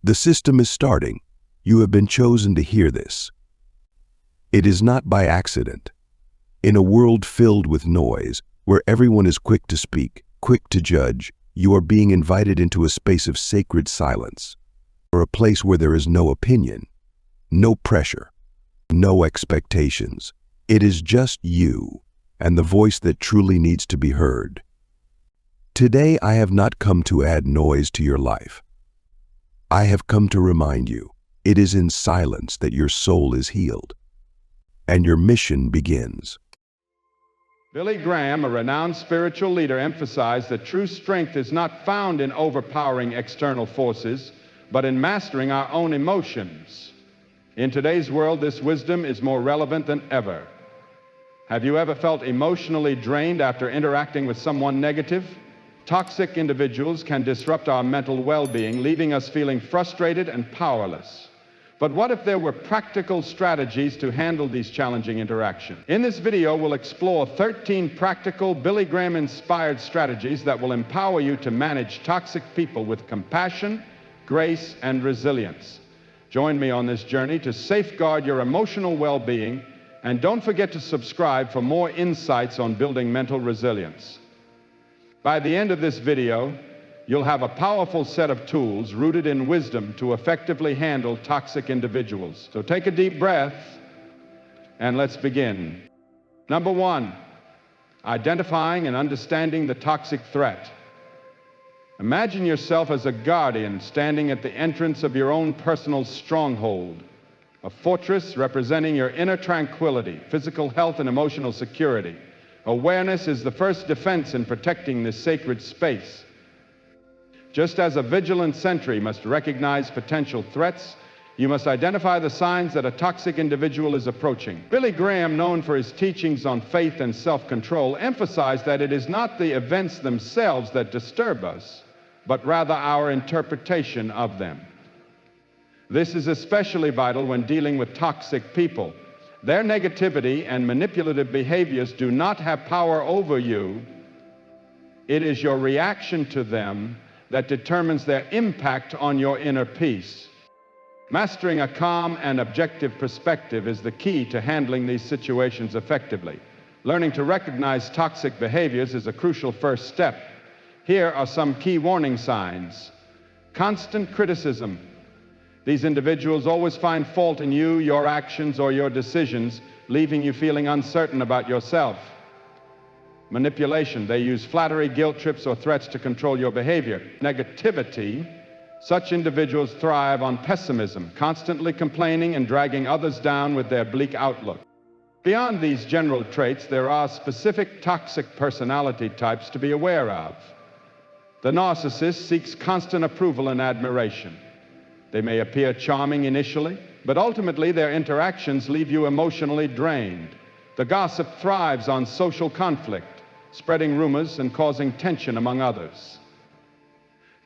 The system is starting. You have been chosen to hear this. It is not by accident. In a world filled with noise, where everyone is quick to speak, quick to judge, you are being invited into a space of sacred silence, or a place where there is no opinion, no pressure, no expectations. It is just you and the voice that truly needs to be heard. Today, I have not come to add noise to your life. I have come to remind you, it is in silence that your soul is healed, and your mission begins. Billy Graham, a renowned spiritual leader, emphasized that true strength is not found in overpowering external forces, but in mastering our own emotions. In today's world, this wisdom is more relevant than ever. Have you ever felt emotionally drained after interacting with someone negative? Toxic individuals can disrupt our mental well-being, leaving us feeling frustrated and powerless. But what if there were practical strategies to handle these challenging interactions? In this video, we'll explore 13 practical Billy Graham-inspired strategies that will empower you to manage toxic people with compassion, grace, and resilience. Join me on this journey to safeguard your emotional well-being, and don't forget to subscribe for more insights on building mental resilience. By the end of this video, you'll have a powerful set of tools rooted in wisdom to effectively handle toxic individuals. So take a deep breath and let's begin. Number one, identifying and understanding the toxic threat. Imagine yourself as a guardian standing at the entrance of your own personal stronghold, a fortress representing your inner tranquility, physical health, and emotional security. Awareness is the first defense in protecting this sacred space. Just as a vigilant sentry must recognize potential threats, you must identify the signs that a toxic individual is approaching. Billy Graham, known for his teachings on faith and self-control, emphasized that it is not the events themselves that disturb us, but rather our interpretation of them. This is especially vital when dealing with toxic people. Their negativity and manipulative behaviors do not have power over you. It is your reaction to them that determines their impact on your inner peace. Mastering a calm and objective perspective is the key to handling these situations effectively. Learning to recognize toxic behaviors is a crucial first step. Here are some key warning signs. Constant criticism. These individuals always find fault in you, your actions, or your decisions, leaving you feeling uncertain about yourself. Manipulation. They use flattery, guilt trips, or threats to control your behavior. Negativity. Such individuals thrive on pessimism, constantly complaining and dragging others down with their bleak outlook. Beyond these general traits, there are specific toxic personality types to be aware of. The narcissist seeks constant approval and admiration. They may appear charming initially, but ultimately their interactions leave you emotionally drained. The gossip thrives on social conflict, spreading rumors and causing tension among others.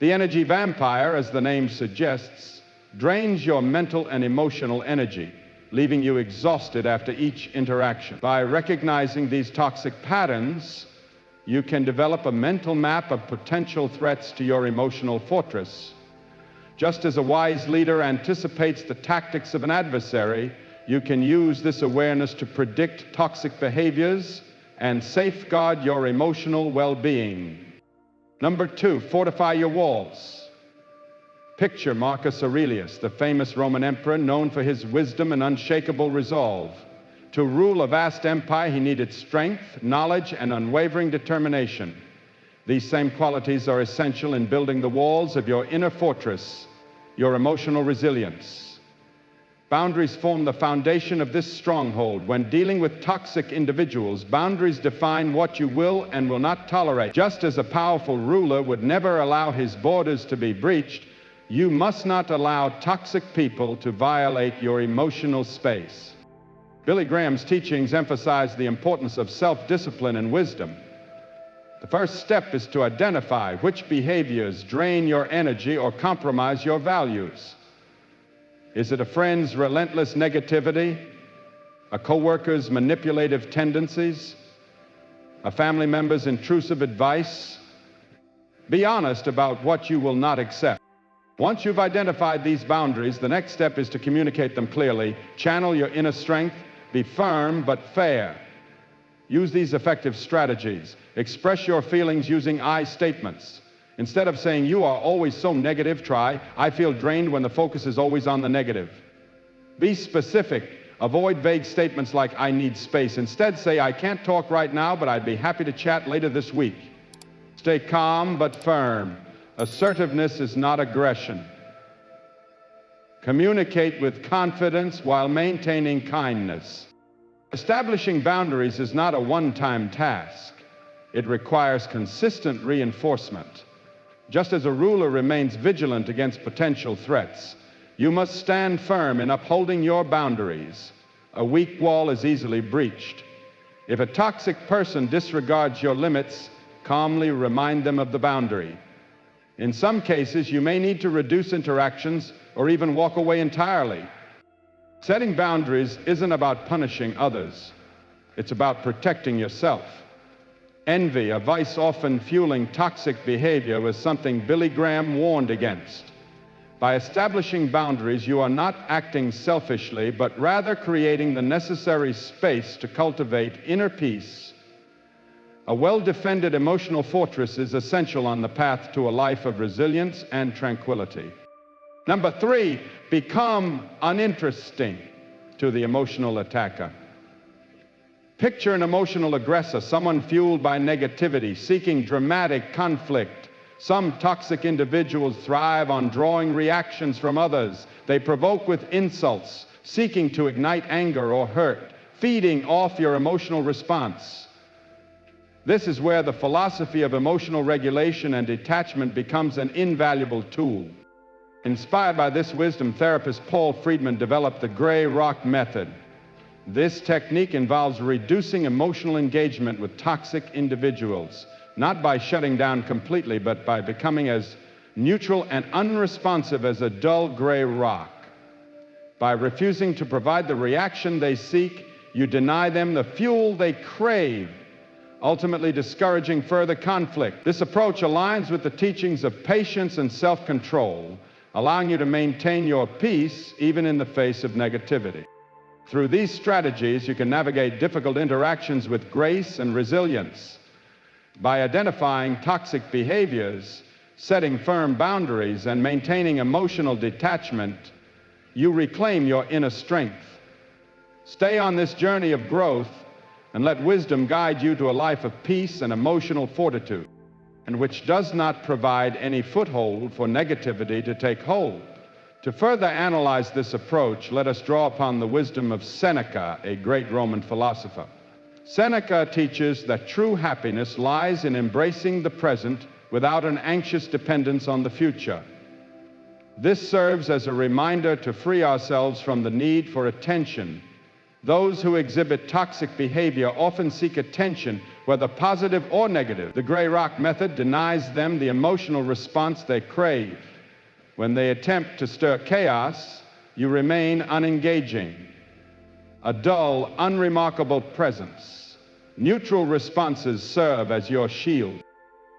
The energy vampire, as the name suggests, drains your mental and emotional energy, leaving you exhausted after each interaction. By recognizing these toxic patterns, you can develop a mental map of potential threats to your emotional fortress. Just as a wise leader anticipates the tactics of an adversary, you can use this awareness to predict toxic behaviors and safeguard your emotional well-being. Number two, fortify your walls. Picture Marcus Aurelius, the famous Roman emperor known for his wisdom and unshakable resolve. To rule a vast empire, he needed strength, knowledge, and unwavering determination. These same qualities are essential in building the walls of your inner fortress, your emotional resilience. Boundaries form the foundation of this stronghold. When dealing with toxic individuals, boundaries define what you will and will not tolerate. Just as a powerful ruler would never allow his borders to be breached, you must not allow toxic people to violate your emotional space. Billy Graham's teachings emphasize the importance of self-discipline and wisdom. The first step is to identify which behaviors drain your energy or compromise your values. Is it a friend's relentless negativity, a coworker's manipulative tendencies, a family member's intrusive advice? Be honest about what you will not accept. Once you've identified these boundaries, the next step is to communicate them clearly, channel your inner strength, be firm but fair. Use these effective strategies. Express your feelings using I statements. Instead of saying, "You are always so negative," try, "I feel drained," when the focus is always on the negative. Be specific. Avoid vague statements like, "I need space." Instead, say, "I can't talk right now, but I'd be happy to chat later this week." Stay calm but firm. Assertiveness is not aggression. Communicate with confidence while maintaining kindness. Establishing boundaries is not a one-time task. It requires consistent reinforcement. Just as a ruler remains vigilant against potential threats, you must stand firm in upholding your boundaries. A weak wall is easily breached. If a toxic person disregards your limits, calmly remind them of the boundary. In some cases, you may need to reduce interactions or even walk away entirely. Setting boundaries isn't about punishing others. It's about protecting yourself. Envy, a vice often fueling toxic behavior, was something Billy Graham warned against. By establishing boundaries, you are not acting selfishly, but rather creating the necessary space to cultivate inner peace. A well-defended emotional fortress is essential on the path to a life of resilience and tranquility. Number 3, become uninteresting to the emotional attacker. Picture an emotional aggressor, someone fueled by negativity, seeking dramatic conflict. Some toxic individuals thrive on drawing reactions from others. They provoke with insults, seeking to ignite anger or hurt, feeding off your emotional response. This is where the philosophy of emotional regulation and detachment becomes an invaluable tool. Inspired by this wisdom, therapist Paul Friedman developed the Gray Rock Method. This technique involves reducing emotional engagement with toxic individuals, not by shutting down completely, but by becoming as neutral and unresponsive as a dull gray rock. By refusing to provide the reaction they seek, you deny them the fuel they crave, ultimately discouraging further conflict. This approach aligns with the teachings of patience and self-control, allowing you to maintain your peace even in the face of negativity. Through these strategies, you can navigate difficult interactions with grace and resilience. By identifying toxic behaviors, setting firm boundaries, and maintaining emotional detachment, you reclaim your inner strength. Stay on this journey of growth and let wisdom guide you to a life of peace and emotional fortitude, and which does not provide any foothold for negativity to take hold. To further analyze this approach, let us draw upon the wisdom of Seneca, a great Roman philosopher. Seneca teaches that true happiness lies in embracing the present without an anxious dependence on the future. This serves as a reminder to free ourselves from the need for attention. Those who exhibit toxic behavior often seek attention, whether positive or negative. The Gray Rock Method denies them the emotional response they crave. When they attempt to stir chaos, you remain unengaging, a dull, unremarkable presence. Neutral responses serve as your shield.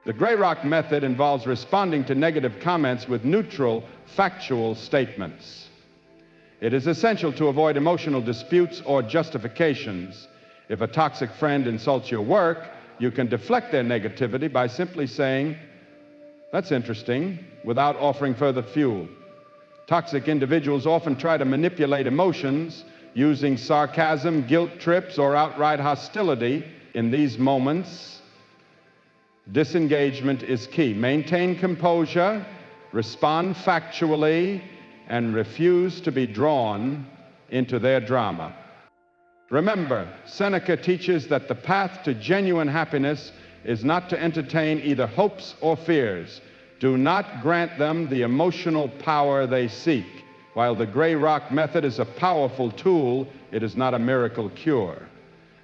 The Gray Rock Method involves responding to negative comments with neutral, factual statements. It is essential to avoid emotional disputes or justifications. If a toxic friend insults your work, you can deflect their negativity by simply saying, "That's interesting," without offering further fuel. Toxic individuals often try to manipulate emotions using sarcasm, guilt trips, or outright hostility. In these moments, disengagement is key. Maintain composure, respond factually, and refuse to be drawn into their drama. Remember, Seneca teaches that the path to genuine happiness is not to entertain either hopes or fears. Do not grant them the emotional power they seek. While the Gray Rock Method is a powerful tool, it is not a miracle cure.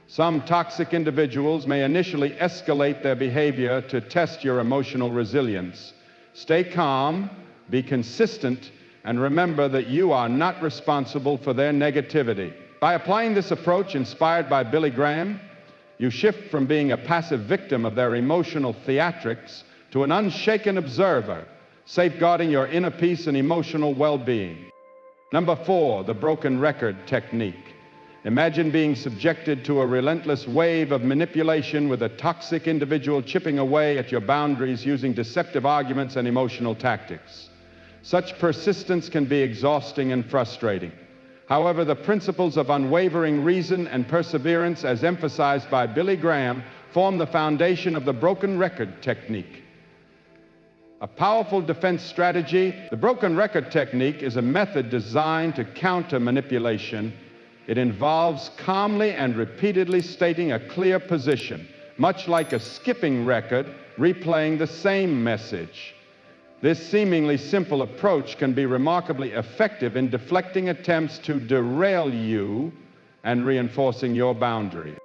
Some toxic individuals may initially escalate their behavior to test your emotional resilience. Stay calm, be consistent, and remember that you are not responsible for their negativity. By applying this approach inspired by Billy Graham, you shift from being a passive victim of their emotional theatrics to an unshaken observer, safeguarding your inner peace and emotional well-being. Number 4, the broken record technique. Imagine being subjected to a relentless wave of manipulation with a toxic individual chipping away at your boundaries using deceptive arguments and emotional tactics. Such persistence can be exhausting and frustrating. However, the principles of unwavering reason and perseverance, as emphasized by Billy Graham, form the foundation of the broken record technique. A powerful defense strategy, the broken record technique is a method designed to counter manipulation. It involves calmly and repeatedly stating a clear position, much like a skipping record replaying the same message. This seemingly simple approach can be remarkably effective in deflecting attempts to derail you and reinforcing your boundary.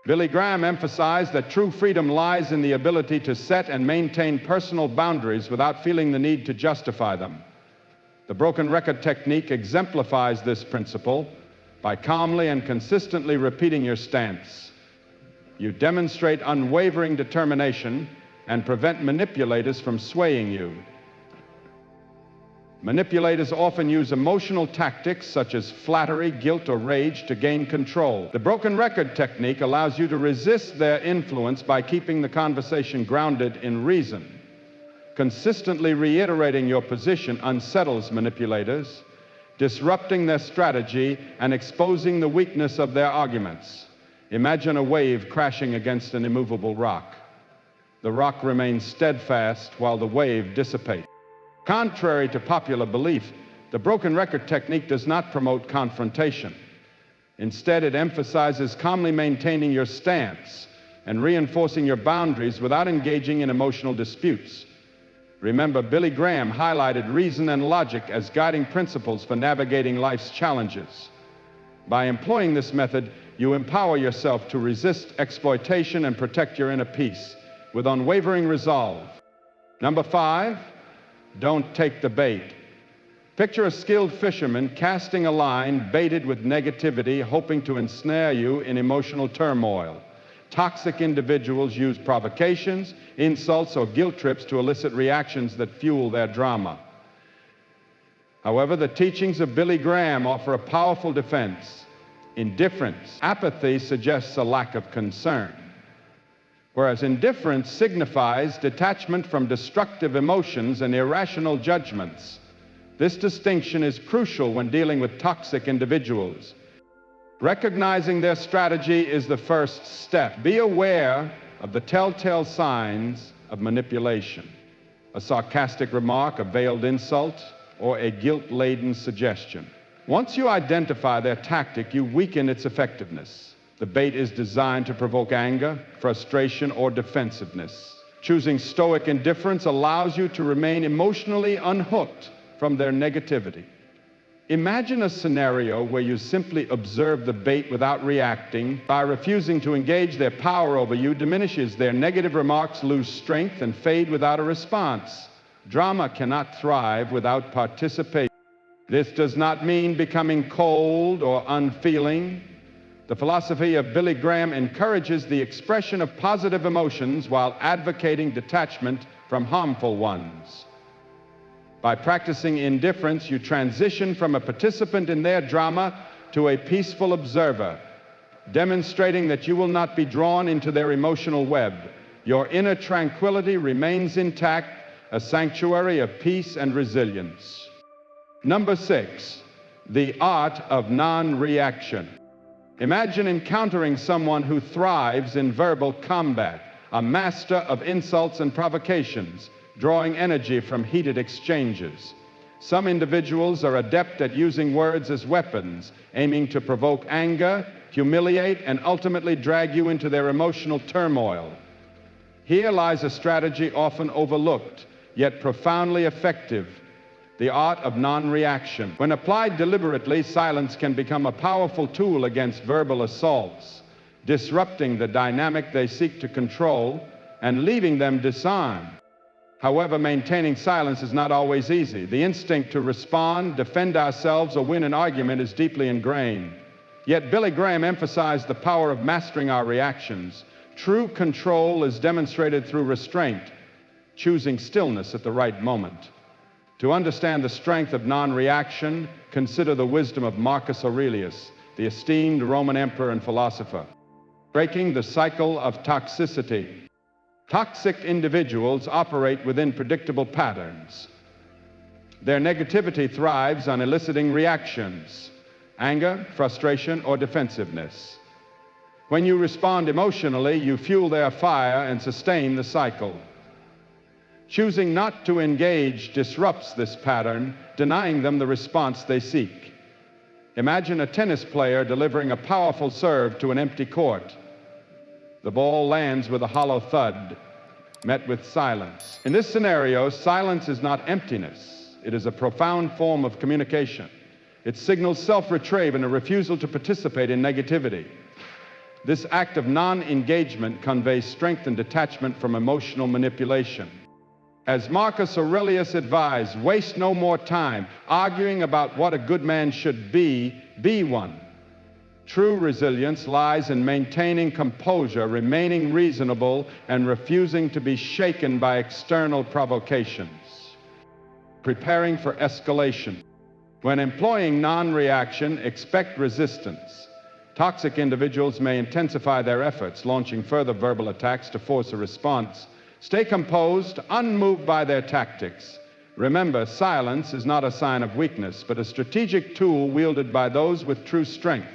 Billy Graham emphasized that true freedom lies in the ability to set and maintain personal boundaries without feeling the need to justify them. The broken record technique exemplifies this principle by calmly and consistently repeating your stance. You demonstrate unwavering determination and prevent manipulators from swaying you. Manipulators often use emotional tactics such as flattery, guilt, or rage to gain control. The broken record technique allows you to resist their influence by keeping the conversation grounded in reason. Consistently reiterating your position unsettles manipulators, disrupting their strategy and exposing the weakness of their arguments. Imagine a wave crashing against an immovable rock. The rock remains steadfast while the wave dissipates. Contrary to popular belief, the broken record technique does not promote confrontation. Instead, it emphasizes calmly maintaining your stance and reinforcing your boundaries without engaging in emotional disputes. Remember, Billy Graham highlighted reason and logic as guiding principles for navigating life's challenges. By employing this method, you empower yourself to resist exploitation and protect your inner peace with unwavering resolve. Number 5, don't take the bait. Picture a skilled fisherman casting a line baited with negativity, hoping to ensnare you in emotional turmoil. Toxic individuals use provocations, insults, or guilt trips to elicit reactions that fuel their drama. However, the teachings of Billy Graham offer a powerful defense. Indifference, apathy suggests a lack of concern, whereas indifference signifies detachment from destructive emotions and irrational judgments. This distinction is crucial when dealing with toxic individuals. Recognizing their strategy is the first step. Be aware of the telltale signs of manipulation: a sarcastic remark, a veiled insult, or a guilt-laden suggestion. Once you identify their tactic, you weaken its effectiveness. The bait is designed to provoke anger, frustration, or defensiveness. Choosing stoic indifference allows you to remain emotionally unhooked from their negativity. Imagine a scenario where you simply observe the bait without reacting. By refusing to engage, their power over you diminishes. Their negative remarks lose strength and fade without a response. Drama cannot thrive without participation. This does not mean becoming cold or unfeeling. The philosophy of Billy Graham encourages the expression of positive emotions while advocating detachment from harmful ones. By practicing indifference, you transition from a participant in their drama to a peaceful observer, demonstrating that you will not be drawn into their emotional web. Your inner tranquility remains intact, a sanctuary of peace and resilience. Number 6, the art of non-reaction. Imagine encountering someone who thrives in verbal combat, a master of insults and provocations, drawing energy from heated exchanges. Some individuals are adept at using words as weapons, aiming to provoke anger, humiliate, and ultimately drag you into their emotional turmoil. Here lies a strategy often overlooked, yet profoundly effective: the art of non-reaction. When applied deliberately, silence can become a powerful tool against verbal assaults, disrupting the dynamic they seek to control and leaving them disarmed. However, maintaining silence is not always easy. The instinct to respond, defend ourselves, or win an argument is deeply ingrained. Yet Billy Graham emphasized the power of mastering our reactions. True control is demonstrated through restraint, choosing stillness at the right moment. To understand the strength of non-reaction, consider the wisdom of Marcus Aurelius, the esteemed Roman emperor and philosopher. Breaking the cycle of toxicity. Toxic individuals operate within predictable patterns. Their negativity thrives on eliciting reactions: anger, frustration, or defensiveness. When you respond emotionally, you fuel their fire and sustain the cycle. Choosing not to engage disrupts this pattern, denying them the response they seek. Imagine a tennis player delivering a powerful serve to an empty court. The ball lands with a hollow thud, met with silence. In this scenario, silence is not emptiness. It is a profound form of communication. It signals self-retrieve and a refusal to participate in negativity. This act of non-engagement conveys strength and detachment from emotional manipulation. As Marcus Aurelius advised, waste no more time arguing about what a good man should be one. True resilience lies in maintaining composure, remaining reasonable, and refusing to be shaken by external provocations. Preparing for escalation. When employing non-reaction, expect resistance. Toxic individuals may intensify their efforts, launching further verbal attacks to force a response. Stay composed, unmoved by their tactics. Remember, silence is not a sign of weakness, but a strategic tool wielded by those with true strength.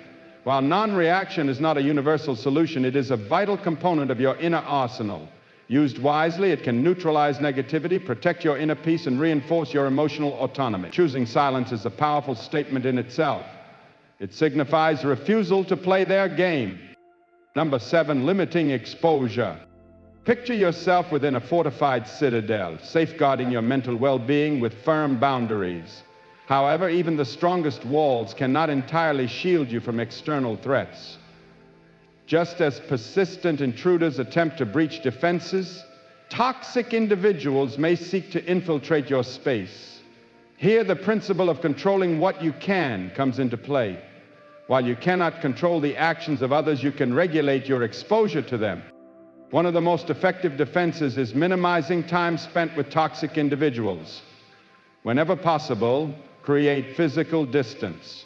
While non-reaction is not a universal solution, it is a vital component of your inner arsenal. Used wisely, it can neutralize negativity, protect your inner peace, and reinforce your emotional autonomy. Choosing silence is a powerful statement in itself. It signifies refusal to play their game. Number 7, limiting exposure. Picture yourself within a fortified citadel, safeguarding your mental well-being with firm boundaries. However, even the strongest walls cannot entirely shield you from external threats. Just as persistent intruders attempt to breach defenses, toxic individuals may seek to infiltrate your space. Here, the principle of controlling what you can comes into play. While you cannot control the actions of others, you can regulate your exposure to them. One of the most effective defenses is minimizing time spent with toxic individuals. Whenever possible, create physical distance.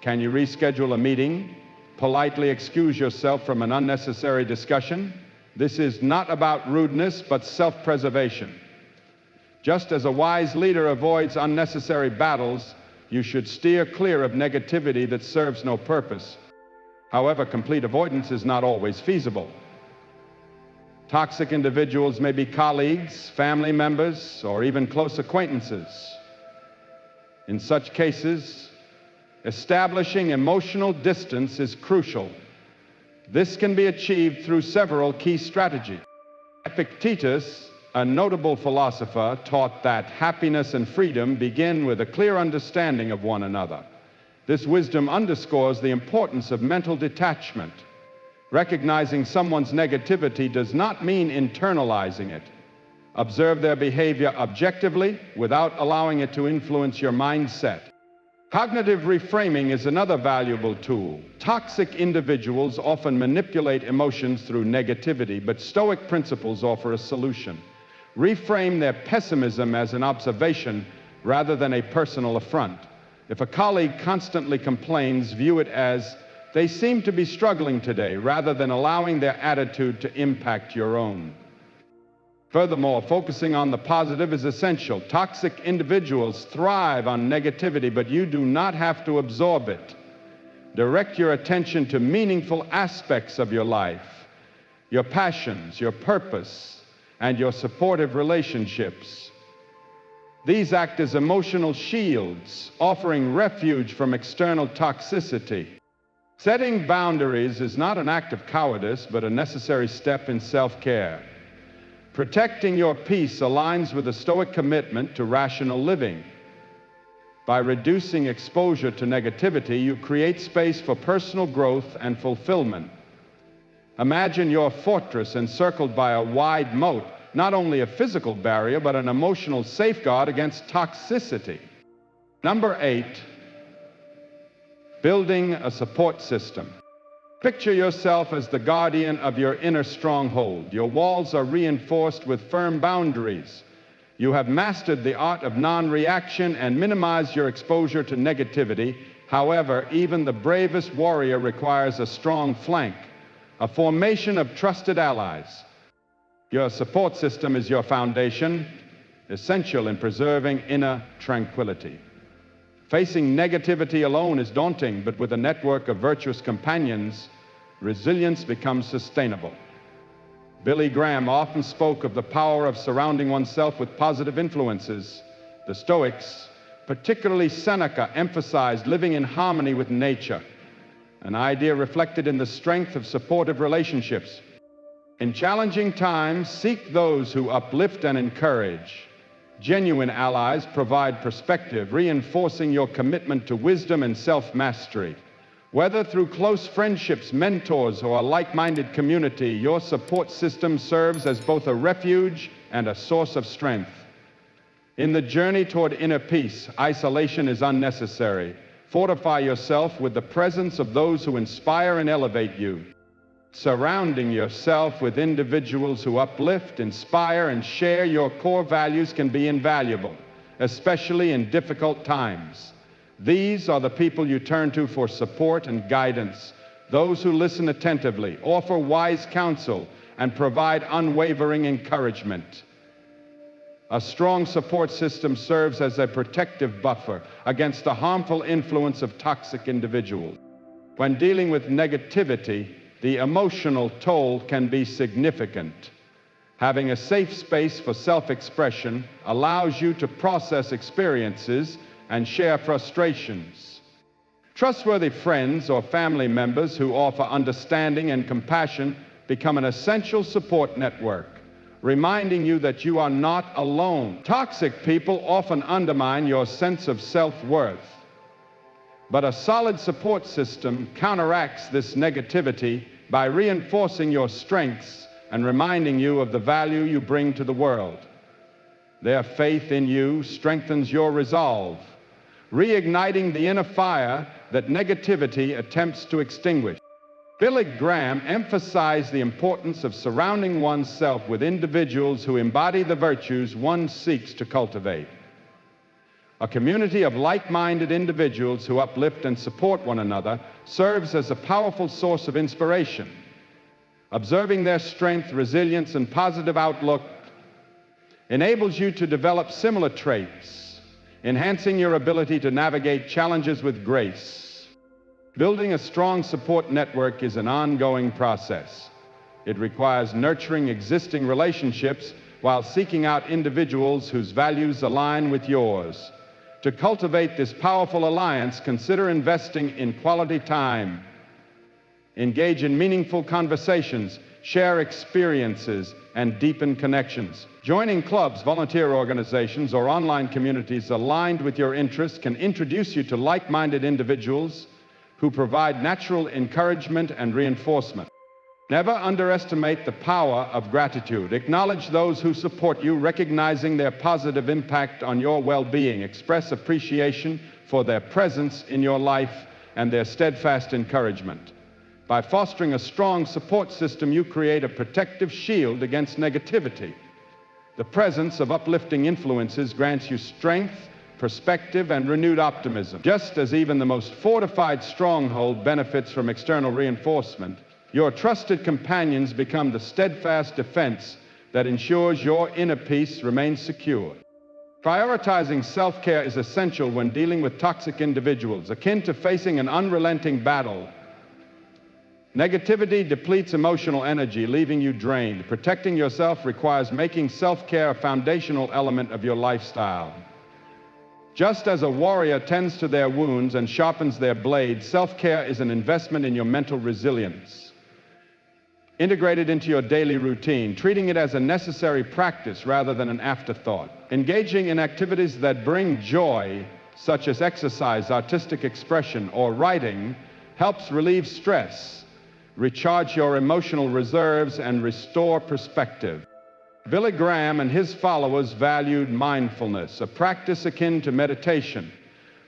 Can you reschedule a meeting? Politely excuse yourself from an unnecessary discussion? This is not about rudeness, but self-preservation. Just as a wise leader avoids unnecessary battles, you should steer clear of negativity that serves no purpose. However, complete avoidance is not always feasible. Toxic individuals may be colleagues, family members, or even close acquaintances. In such cases, establishing emotional distance is crucial. This can be achieved through several key strategies. Epictetus, a notable philosopher, taught that happiness and freedom begin with a clear understanding of one another. This wisdom underscores the importance of mental detachment. Recognizing someone's negativity does not mean internalizing it. Observe their behavior objectively without allowing it to influence your mindset. Cognitive reframing is another valuable tool. Toxic individuals often manipulate emotions through negativity, but Stoic principles offer a solution. Reframe their pessimism as an observation rather than a personal affront. If a colleague constantly complains, view it as, they seem to be struggling today, rather than allowing their attitude to impact your own. Furthermore, focusing on the positive is essential. Toxic individuals thrive on negativity, but you do not have to absorb it. Direct your attention to meaningful aspects of your life, your passions, your purpose, and your supportive relationships. These act as emotional shields, offering refuge from external toxicity. Setting boundaries is not an act of cowardice, but a necessary step in self-care. Protecting your peace aligns with a Stoic commitment to rational living. By reducing exposure to negativity, you create space for personal growth and fulfillment. Imagine your fortress encircled by a wide moat, not only a physical barrier, but an emotional safeguard against toxicity. Number 8, building a support system. Picture yourself as the guardian of your inner stronghold. Your walls are reinforced with firm boundaries. You have mastered the art of non-reaction and minimized your exposure to negativity. However, even the bravest warrior requires a strong flank, a formation of trusted allies. Your support system is your foundation, essential in preserving inner tranquility. Facing negativity alone is daunting, but with a network of virtuous companions, resilience becomes sustainable. Billy Graham often spoke of the power of surrounding oneself with positive influences. The Stoics, particularly Seneca, emphasized living in harmony with nature, an idea reflected in the strength of supportive relationships. In challenging times, seek those who uplift and encourage. Genuine allies provide perspective, reinforcing your commitment to wisdom and self-mastery. Whether through close friendships, mentors, or a like-minded community, your support system serves as both a refuge and a source of strength. In the journey toward inner peace, isolation is unnecessary. Fortify yourself with the presence of those who inspire and elevate you. Surrounding yourself with individuals who uplift, inspire, and share your core values can be invaluable, especially in difficult times. These are the people you turn to for support and guidance, those who listen attentively, offer wise counsel, and provide unwavering encouragement. A strong support system serves as a protective buffer against the harmful influence of toxic individuals. When dealing with negativity, the emotional toll can be significant. Having a safe space for self-expression allows you to process experiences and share frustrations. Trustworthy friends or family members who offer understanding and compassion become an essential support network, reminding you that you are not alone. Toxic people often undermine your sense of self-worth. But a solid support system counteracts this negativity by reinforcing your strengths and reminding you of the value you bring to the world. Their faith in you strengthens your resolve, reigniting the inner fire that negativity attempts to extinguish. Billy Graham emphasized the importance of surrounding oneself with individuals who embody the virtues one seeks to cultivate. A community of like-minded individuals who uplift and support one another serves as a powerful source of inspiration. Observing their strength, resilience, and positive outlook enables you to develop similar traits, enhancing your ability to navigate challenges with grace. Building a strong support network is an ongoing process. It requires nurturing existing relationships while seeking out individuals whose values align with yours. To cultivate this powerful alliance, consider investing in quality time. Engage in meaningful conversations, share experiences, and deepen connections. Joining clubs, volunteer organizations, or online communities aligned with your interests can introduce you to like-minded individuals who provide natural encouragement and reinforcement. Never underestimate the power of gratitude. Acknowledge those who support you, recognizing their positive impact on your well-being. Express appreciation for their presence in your life and their steadfast encouragement. By fostering a strong support system, you create a protective shield against negativity. The presence of uplifting influences grants you strength, perspective, and renewed optimism. Just as even the most fortified stronghold benefits from external reinforcement, your trusted companions become the steadfast defense that ensures your inner peace remains secure. Prioritizing self-care is essential when dealing with toxic individuals, akin to facing an unrelenting battle. Negativity depletes emotional energy, leaving you drained. Protecting yourself requires making self-care a foundational element of your lifestyle. Just as a warrior tends to their wounds and sharpens their blade, self-care is an investment in your mental resilience. Integrate it into your daily routine, treating it as a necessary practice rather than an afterthought. Engaging in activities that bring joy, such as exercise, artistic expression, or writing, helps relieve stress, recharge your emotional reserves, and restore perspective. Billy Graham and his followers valued mindfulness, a practice akin to meditation.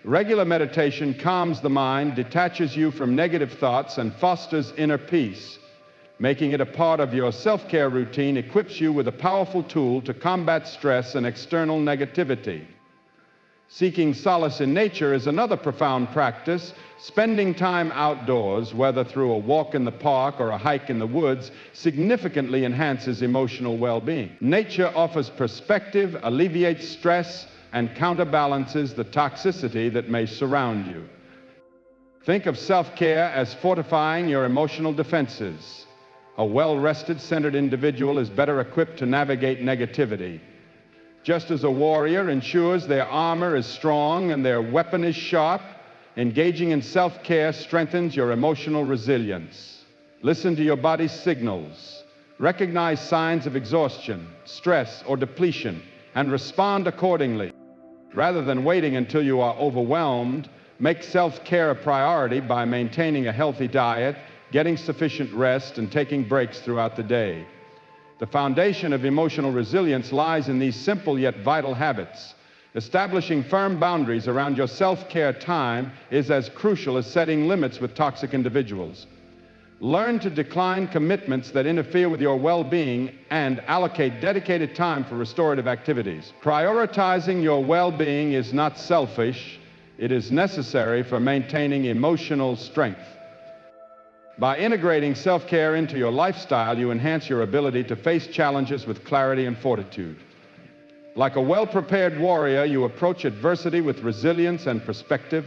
Regular meditation calms the mind, detaches you from negative thoughts, and fosters inner peace. Making it a part of your self-care routine equips you with a powerful tool to combat stress and external negativity. Seeking solace in nature is another profound practice. Spending time outdoors, whether through a walk in the park or a hike in the woods, significantly enhances emotional well-being. Nature offers perspective, alleviates stress, and counterbalances the toxicity that may surround you. Think of self-care as fortifying your emotional defenses. A well-rested, centered individual is better equipped to navigate negativity. Just as a warrior ensures their armor is strong and their weapon is sharp, engaging in self-care strengthens your emotional resilience. Listen to your body's signals. Recognize signs of exhaustion, stress, or depletion, and respond accordingly. Rather than waiting until you are overwhelmed, make self-care a priority by maintaining a healthy diet, getting sufficient rest, and taking breaks throughout the day. The foundation of emotional resilience lies in these simple yet vital habits. Establishing firm boundaries around your self-care time is as crucial as setting limits with toxic individuals. Learn to decline commitments that interfere with your well-being and allocate dedicated time for restorative activities. Prioritizing your well-being is not selfish, it is necessary for maintaining emotional strength. By integrating self-care into your lifestyle, you enhance your ability to face challenges with clarity and fortitude. Like a well-prepared warrior, you approach adversity with resilience and perspective.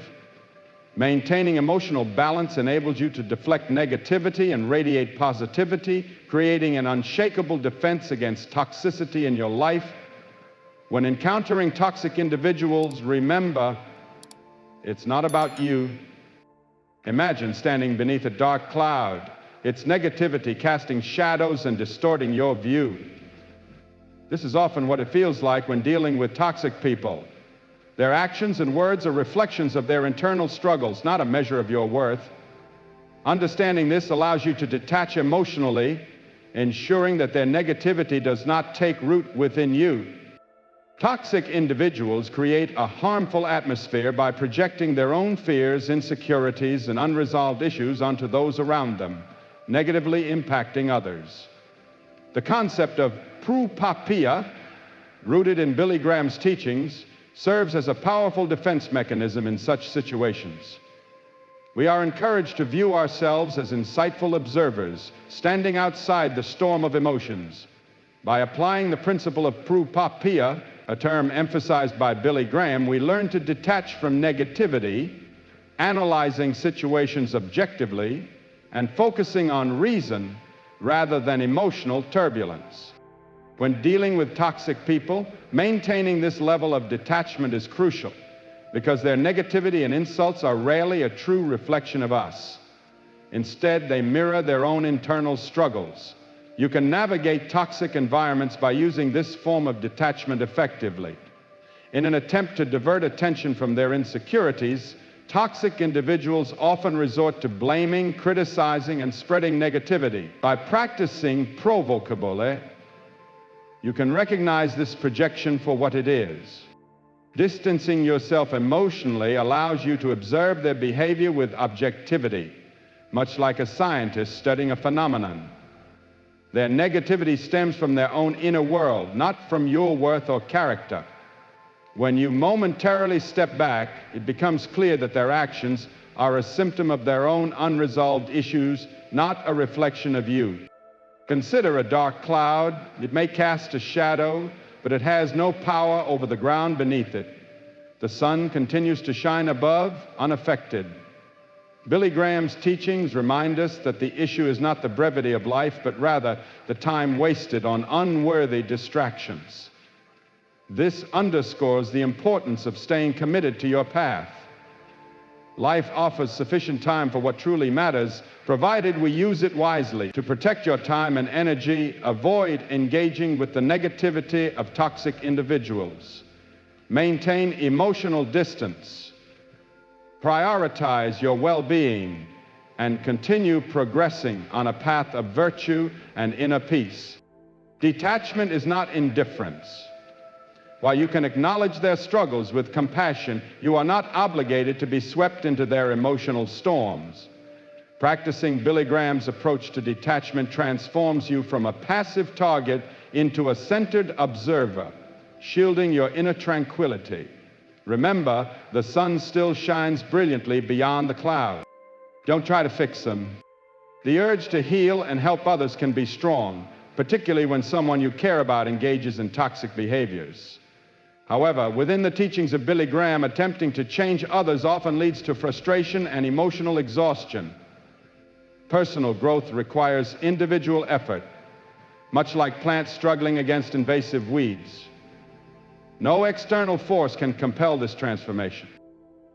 Maintaining emotional balance enables you to deflect negativity and radiate positivity, creating an unshakable defense against toxicity in your life. When encountering toxic individuals, remember, it's not about you. Imagine standing beneath a dark cloud, its negativity casting shadows and distorting your view. This is often what it feels like when dealing with toxic people. Their actions and words are reflections of their internal struggles, not a measure of your worth. Understanding this allows you to detach emotionally, ensuring that their negativity does not take root within you. Toxic individuals create a harmful atmosphere by projecting their own fears, insecurities, and unresolved issues onto those around them, negatively impacting others. The concept of pru-papiya, rooted in Billy Graham's teachings, serves as a powerful defense mechanism in such situations. We are encouraged to view ourselves as insightful observers, standing outside the storm of emotions. By applying the principle of pru-papiya, a term emphasized by Billy Graham, we learn to detach from negativity, analyzing situations objectively, and focusing on reason rather than emotional turbulence. When dealing with toxic people, maintaining this level of detachment is crucial because their negativity and insults are rarely a true reflection of us. Instead, they mirror their own internal struggles. You can navigate toxic environments by using this form of detachment effectively. In an attempt to divert attention from their insecurities, toxic individuals often resort to blaming, criticizing, and spreading negativity. By practicing pro-vocabole, you can recognize this projection for what it is. Distancing yourself emotionally allows you to observe their behavior with objectivity, much like a scientist studying a phenomenon. Their negativity stems from their own inner world, not from your worth or character. When you momentarily step back, it becomes clear that their actions are a symptom of their own unresolved issues, not a reflection of you. Consider a dark cloud. It may cast a shadow, but it has no power over the ground beneath it. The sun continues to shine above, unaffected. Billy Graham's teachings remind us that the issue is not the brevity of life, but rather the time wasted on unworthy distractions. This underscores the importance of staying committed to your path. Life offers sufficient time for what truly matters, provided we use it wisely. To protect your time and energy, avoid engaging with the negativity of toxic individuals. Maintain emotional distance. Prioritize your well-being and continue progressing on a path of virtue and inner peace. Detachment is not indifference. While you can acknowledge their struggles with compassion, you are not obligated to be swept into their emotional storms. Practicing Billy Graham's approach to detachment transforms you from a passive target into a centered observer, shielding your inner tranquility. Remember, the sun still shines brilliantly beyond the clouds. Don't try to fix them. The urge to heal and help others can be strong, particularly when someone you care about engages in toxic behaviors. However, within the teachings of Billy Graham, attempting to change others often leads to frustration and emotional exhaustion. Personal growth requires individual effort, much like plants struggling against invasive weeds. No external force can compel this transformation.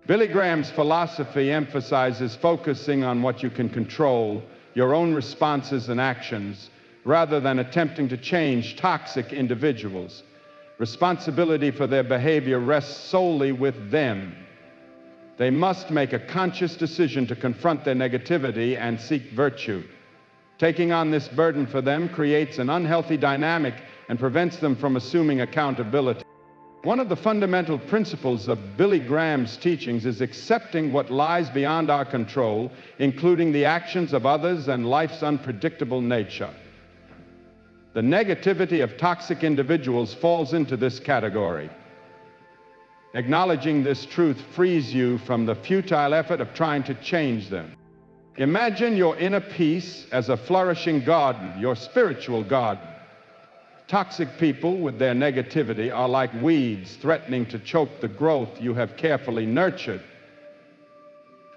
Billy Graham's philosophy emphasizes focusing on what you can control, your own responses and actions, rather than attempting to change toxic individuals. Responsibility for their behavior rests solely with them. They must make a conscious decision to confront their negativity and seek virtue. Taking on this burden for them creates an unhealthy dynamic and prevents them from assuming accountability. One of the fundamental principles of Billy Graham's teachings is accepting what lies beyond our control, including the actions of others and life's unpredictable nature. The negativity of toxic individuals falls into this category. Acknowledging this truth frees you from the futile effort of trying to change them. Imagine your inner peace as a flourishing garden, your spiritual garden. Toxic people with their negativity are like weeds threatening to choke the growth you have carefully nurtured.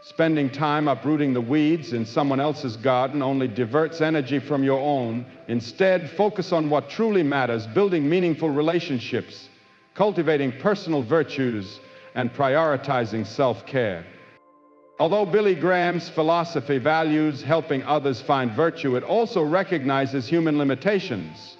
Spending time uprooting the weeds in someone else's garden only diverts energy from your own. Instead, focus on what truly matters, building meaningful relationships, cultivating personal virtues, and prioritizing self-care. Although Billy Graham's philosophy values helping others find virtue, it also recognizes human limitations.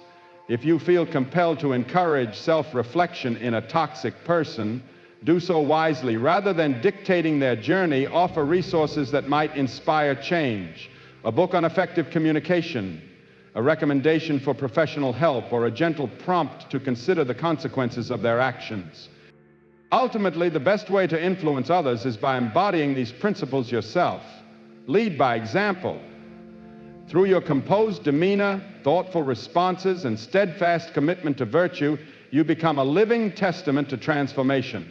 If you feel compelled to encourage self-reflection in a toxic person, do so wisely. Rather than dictating their journey, offer resources that might inspire change. A book on effective communication, a recommendation for professional help, or a gentle prompt to consider the consequences of their actions. Ultimately, the best way to influence others is by embodying these principles yourself. Lead by example. Through your composed demeanor, thoughtful responses, and steadfast commitment to virtue, you become a living testament to transformation.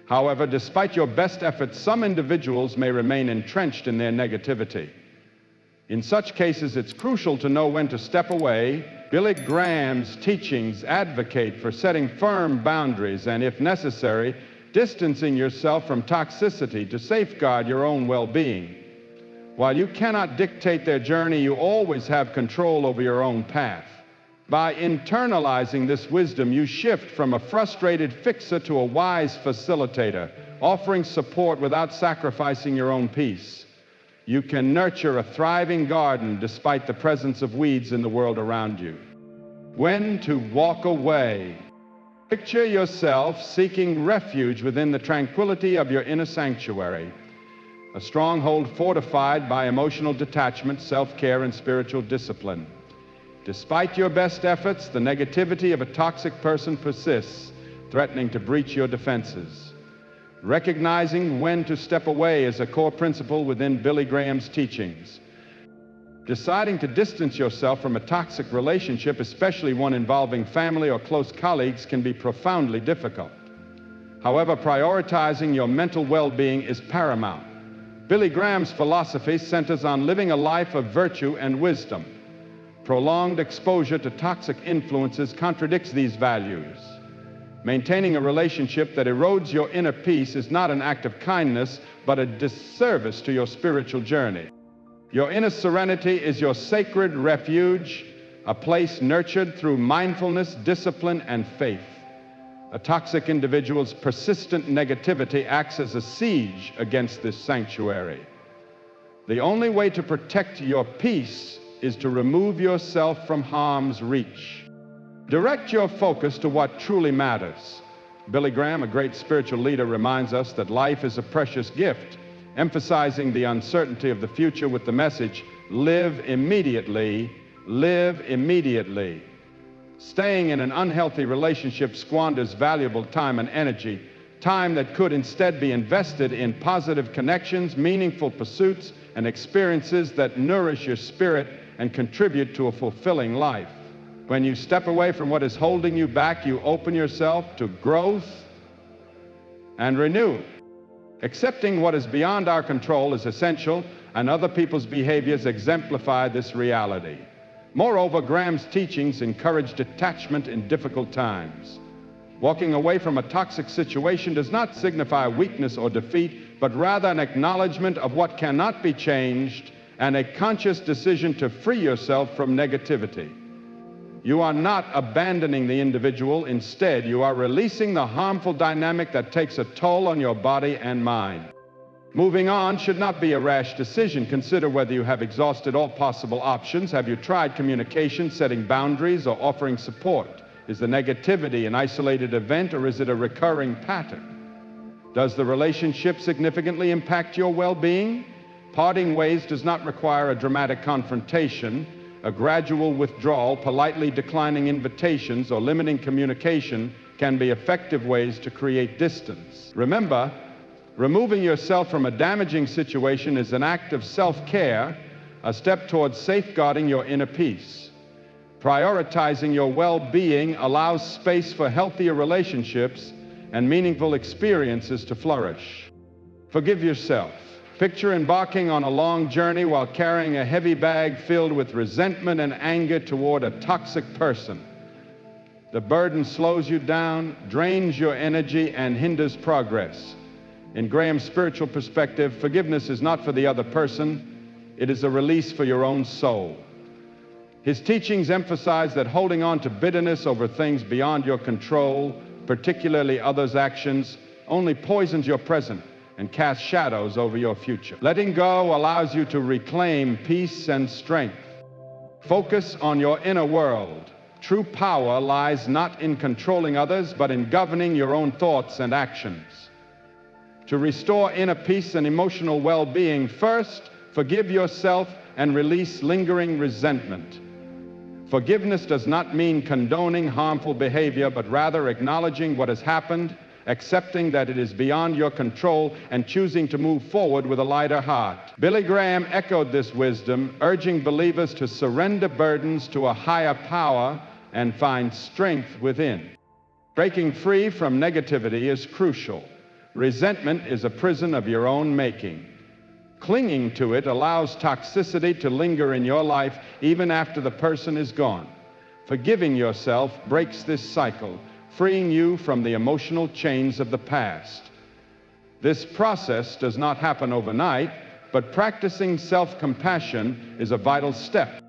However, despite your best efforts, some individuals may remain entrenched in their negativity. In such cases, it's crucial to know when to step away. Billy Graham's teachings advocate for setting firm boundaries and, if necessary, distancing yourself from toxicity to safeguard your own well-being. While you cannot dictate their journey, you always have control over your own path. By internalizing this wisdom, you shift from a frustrated fixer to a wise facilitator, offering support without sacrificing your own peace. You can nurture a thriving garden despite the presence of weeds in the world around you. When to walk away. Picture yourself seeking refuge within the tranquility of your inner sanctuary, a stronghold fortified by emotional detachment, self-care, and spiritual discipline. Despite your best efforts, the negativity of a toxic person persists, threatening to breach your defenses. Recognizing when to step away is a core principle within Billy Graham's teachings. Deciding to distance yourself from a toxic relationship, especially one involving family or close colleagues, can be profoundly difficult. However, prioritizing your mental well-being is paramount. Billy Graham's philosophy centers on living a life of virtue and wisdom. Prolonged exposure to toxic influences contradicts these values. Maintaining a relationship that erodes your inner peace is not an act of kindness, but a disservice to your spiritual journey. Your inner serenity is your sacred refuge, a place nurtured through mindfulness, discipline, and faith. A toxic individual's persistent negativity acts as a siege against this sanctuary. The only way to protect your peace is to remove yourself from harm's reach. Direct your focus to what truly matters. Billy Graham, a great spiritual leader, reminds us that life is a precious gift, emphasizing the uncertainty of the future with the message, live immediately, live immediately. Staying in an unhealthy relationship squanders valuable time and energy, time that could instead be invested in positive connections, meaningful pursuits, and experiences that nourish your spirit and contribute to a fulfilling life. When you step away from what is holding you back, you open yourself to growth and renewal. Accepting what is beyond our control is essential, and other people's behaviors exemplify this reality. Moreover, Graham's teachings encourage detachment in difficult times. Walking away from a toxic situation does not signify weakness or defeat, but rather an acknowledgement of what cannot be changed and a conscious decision to free yourself from negativity. You are not abandoning the individual. Instead, you are releasing the harmful dynamic that takes a toll on your body and mind. Moving on should not be a rash decision. Consider whether you have exhausted all possible options. Have you tried communication, setting boundaries, or offering support? Is the negativity an isolated event, or is it a recurring pattern? Does the relationship significantly impact your well-being? Parting ways does not require a dramatic confrontation. A gradual withdrawal, politely declining invitations, or limiting communication can be effective ways to create distance. Remember, removing yourself from a damaging situation is an act of self-care, a step towards safeguarding your inner peace. Prioritizing your well-being allows space for healthier relationships and meaningful experiences to flourish. Forgive yourself. Picture embarking on a long journey while carrying a heavy bag filled with resentment and anger toward a toxic person. The burden slows you down, drains your energy, and hinders progress. In Graham's spiritual perspective, forgiveness is not for the other person, it is a release for your own soul. His teachings emphasize that holding on to bitterness over things beyond your control, particularly others' actions, only poisons your present and casts shadows over your future. Letting go allows you to reclaim peace and strength. Focus on your inner world. True power lies not in controlling others, but in governing your own thoughts and actions. To restore inner peace and emotional well-being, first, forgive yourself and release lingering resentment. Forgiveness does not mean condoning harmful behavior, but rather acknowledging what has happened, accepting that it is beyond your control, and choosing to move forward with a lighter heart. Billy Graham echoed this wisdom, urging believers to surrender burdens to a higher power and find strength within. Breaking free from negativity is crucial. Resentment is a prison of your own making. Clinging to it allows toxicity to linger in your life even after the person is gone. Forgiving yourself breaks this cycle, freeing you from the emotional chains of the past. This process does not happen overnight, but practicing self-compassion is a vital step.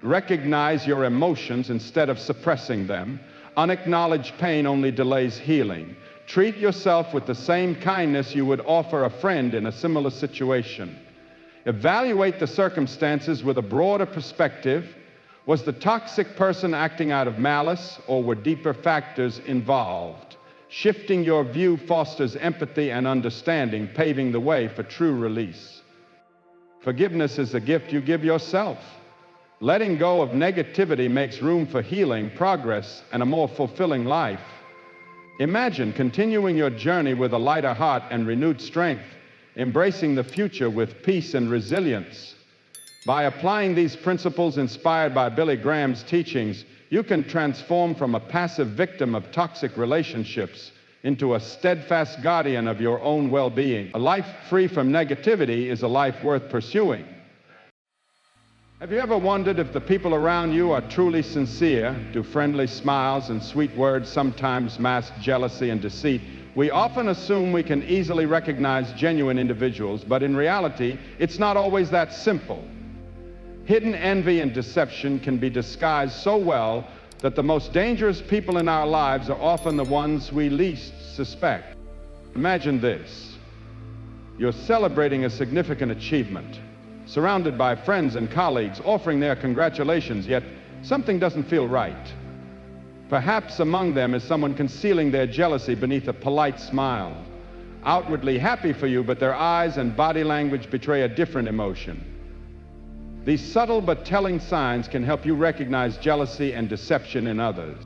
Recognize your emotions instead of suppressing them. Unacknowledged pain only delays healing. Treat yourself with the same kindness you would offer a friend in a similar situation. Evaluate the circumstances with a broader perspective. Was the toxic person acting out of malice, or were deeper factors involved? Shifting your view fosters empathy and understanding, paving the way for true release. Forgiveness is a gift you give yourself. Letting go of negativity makes room for healing, progress, and a more fulfilling life. Imagine continuing your journey with a lighter heart and renewed strength, embracing the future with peace and resilience. By applying these principles inspired by Billy Graham's teachings, you can transform from a passive victim of toxic relationships into a steadfast guardian of your own well-being. A life free from negativity is a life worth pursuing. Have you ever wondered if the people around you are truly sincere? Do friendly smiles and sweet words sometimes mask jealousy and deceit? We often assume we can easily recognize genuine individuals, but in reality, it's not always that simple. Hidden envy and deception can be disguised so well that the most dangerous people in our lives are often the ones we least suspect. Imagine this. You're celebrating a significant achievement, surrounded by friends and colleagues offering their congratulations, yet something doesn't feel right. Perhaps among them is someone concealing their jealousy beneath a polite smile, outwardly happy for you, but their eyes and body language betray a different emotion. These subtle but telling signs can help you recognize jealousy and deception in others.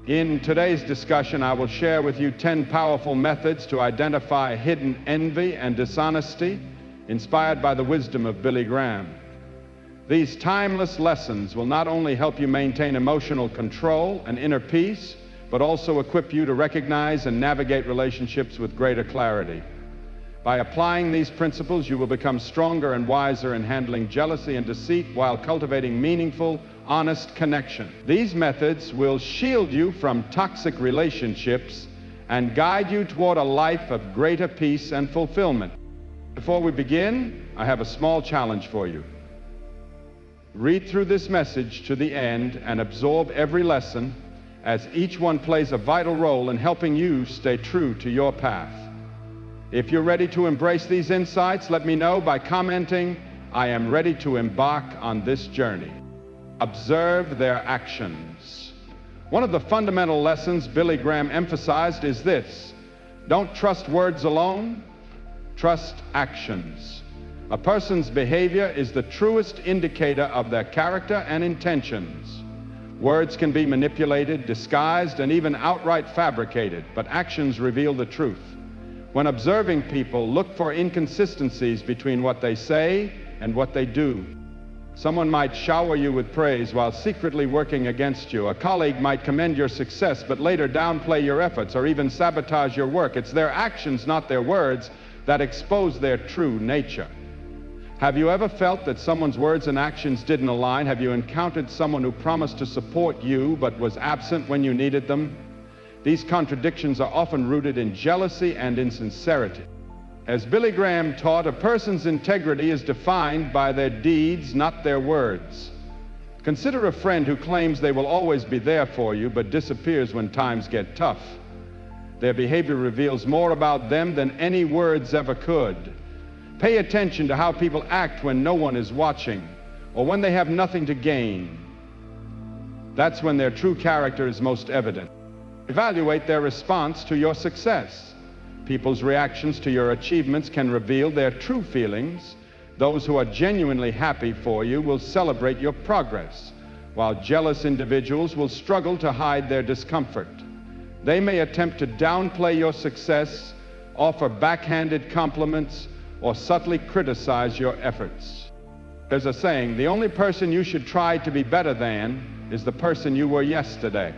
In today's discussion, I will share with you 10 powerful methods to identify hidden envy and dishonesty, inspired by the wisdom of Billy Graham. These timeless lessons will not only help you maintain emotional control and inner peace, but also equip you to recognize and navigate relationships with greater clarity. By applying these principles, you will become stronger and wiser in handling jealousy and deceit while cultivating meaningful, honest connection. These methods will shield you from toxic relationships and guide you toward a life of greater peace and fulfillment. Before we begin, I have a small challenge for you. Read through this message to the end and absorb every lesson, as each one plays a vital role in helping you stay true to your path. If you're ready to embrace these insights, let me know by commenting, "I am ready to embark on this journey." Observe their actions. One of the fundamental lessons Billy Graham emphasized is this: don't trust words alone, trust actions. A person's behavior is the truest indicator of their character and intentions. Words can be manipulated, disguised, and even outright fabricated, but actions reveal the truth. When observing people, look for inconsistencies between what they say and what they do. Someone might shower you with praise while secretly working against you. A colleague might commend your success but later downplay your efforts or even sabotage your work. It's their actions, not their words, that expose their true nature. Have you ever felt that someone's words and actions didn't align? Have you encountered someone who promised to support you but was absent when you needed them? These contradictions are often rooted in jealousy and insincerity. As Billy Graham taught, a person's integrity is defined by their deeds, not their words. Consider a friend who claims they will always be there for you but disappears when times get tough. Their behavior reveals more about them than any words ever could. Pay attention to how people act when no one is watching or when they have nothing to gain. That's when their true character is most evident. Evaluate their response to your success. People's reactions to your achievements can reveal their true feelings. Those who are genuinely happy for you will celebrate your progress, while jealous individuals will struggle to hide their discomfort. They may attempt to downplay your success, offer backhanded compliments, or subtly criticize your efforts. There's a saying, the only person you should try to be better than is the person you were yesterday.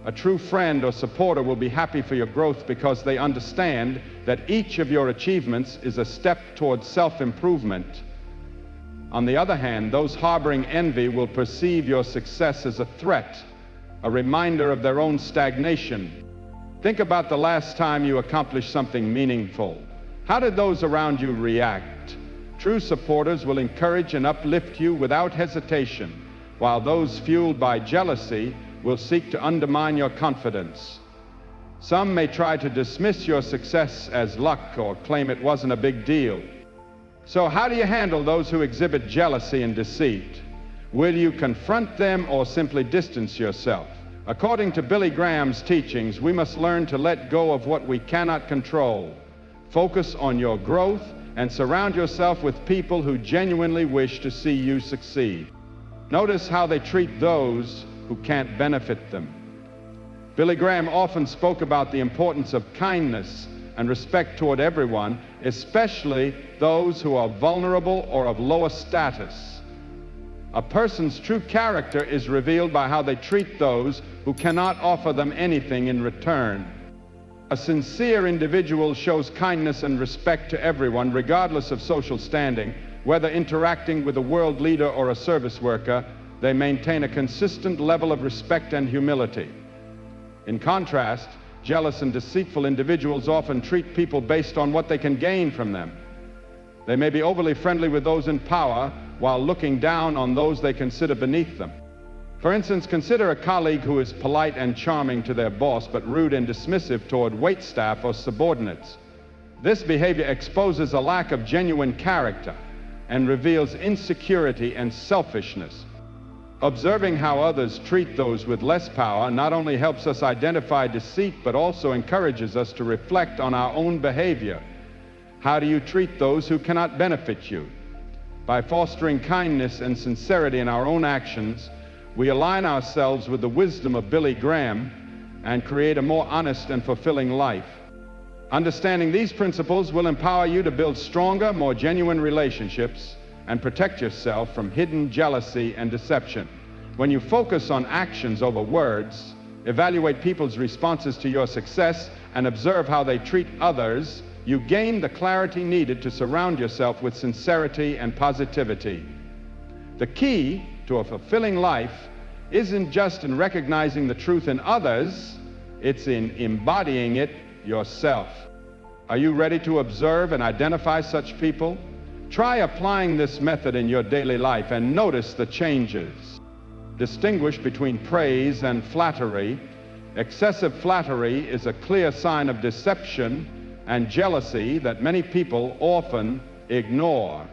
A true friend or supporter will be happy for your growth because they understand that each of your achievements is a step towards self-improvement. On the other hand, those harboring envy will perceive your success as a threat, a reminder of their own stagnation. Think about the last time you accomplished something meaningful. How did those around you react? True supporters will encourage and uplift you without hesitation, while those fueled by jealousy will seek to undermine your confidence. Some may try to dismiss your success as luck or claim it wasn't a big deal. So how do you handle those who exhibit jealousy and deceit? Will you confront them or simply distance yourself? According to Billy Graham's teachings, we must learn to let go of what we cannot control. Focus on your growth and surround yourself with people who genuinely wish to see you succeed. Notice how they treat those who can't benefit them. Billy Graham often spoke about the importance of kindness and respect toward everyone, especially those who are vulnerable or of lower status. A person's true character is revealed by how they treat those who cannot offer them anything in return. A sincere individual shows kindness and respect to everyone, regardless of social standing. Whether interacting with a world leader or a service worker, they maintain a consistent level of respect and humility. In contrast, jealous and deceitful individuals often treat people based on what they can gain from them. They may be overly friendly with those in power while looking down on those they consider beneath them. For instance, consider a colleague who is polite and charming to their boss, but rude and dismissive toward waitstaff or subordinates. This behavior exposes a lack of genuine character and reveals insecurity and selfishness. Observing how others treat those with less power not only helps us identify deceit, but also encourages us to reflect on our own behavior. How do you treat those who cannot benefit you? By fostering kindness and sincerity in our own actions, we align ourselves with the wisdom of Billy Graham and create a more honest and fulfilling life. Understanding these principles will empower you to build stronger, more genuine relationships and protect yourself from hidden jealousy and deception. When you focus on actions over words, evaluate people's responses to your success, and observe how they treat others, you gain the clarity needed to surround yourself with sincerity and positivity. The key to a fulfilling life isn't just in recognizing the truth in others, it's in embodying it yourself. Are you ready to observe and identify such people? Try applying this method in your daily life and notice the changes. Distinguish between praise and flattery. Excessive flattery is a clear sign of deception and jealousy that many people often ignore.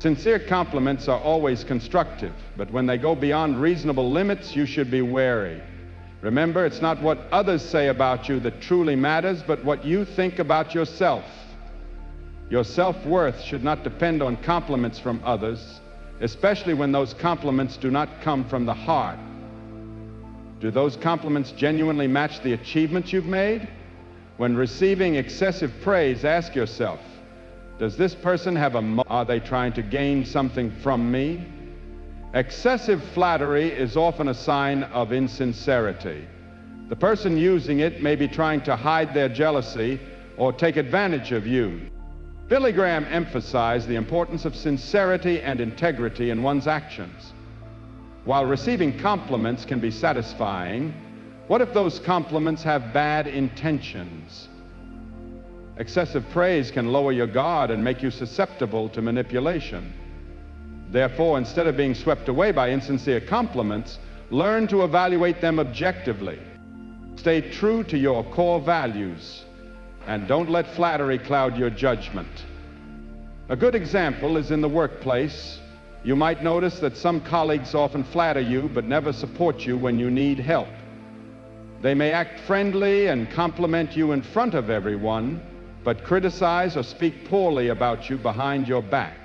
Sincere compliments are always constructive, but when they go beyond reasonable limits, you should be wary. Remember, it's not what others say about you that truly matters, but what you think about yourself. Your self-worth should not depend on compliments from others, especially when those compliments do not come from the heart. Do those compliments genuinely match the achievements you've made? When receiving excessive praise, ask yourself, does this person have a motive? Are they trying to gain something from me? Excessive flattery is often a sign of insincerity. The person using it may be trying to hide their jealousy or take advantage of you. Billy Graham emphasized the importance of sincerity and integrity in one's actions. While receiving compliments can be satisfying, what if those compliments have bad intentions? Excessive praise can lower your guard and make you susceptible to manipulation. Therefore, instead of being swept away by insincere compliments, learn to evaluate them objectively. Stay true to your core values, and don't let flattery cloud your judgment. A good example is in the workplace. You might notice that some colleagues often flatter you but never support you when you need help. They may act friendly and compliment you in front of everyone, but criticize or speak poorly about you behind your back.